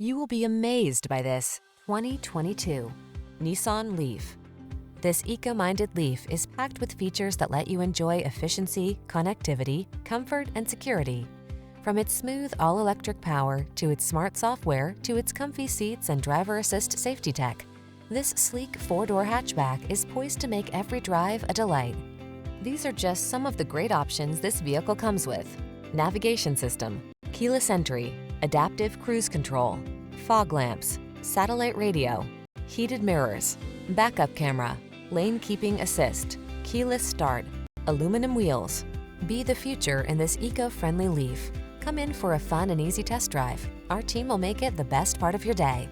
You will be amazed by this 2022 Nissan Leaf. This eco-minded Leaf is packed with features that let you enjoy efficiency, connectivity, comfort, and security. From its smooth all-electric power to its smart software to its comfy seats and driver assist safety tech, this sleek four-door hatchback is poised to make every drive a delight. These are just some of the great options this vehicle comes with: navigation system, keyless entry, adaptive cruise control, fog lamps, satellite radio, heated mirrors, backup camera, lane keeping assist, keyless start, aluminum wheels. Be the future in this eco-friendly Leaf. Come in for a fun and easy test drive. Our team will make it the best part of your day.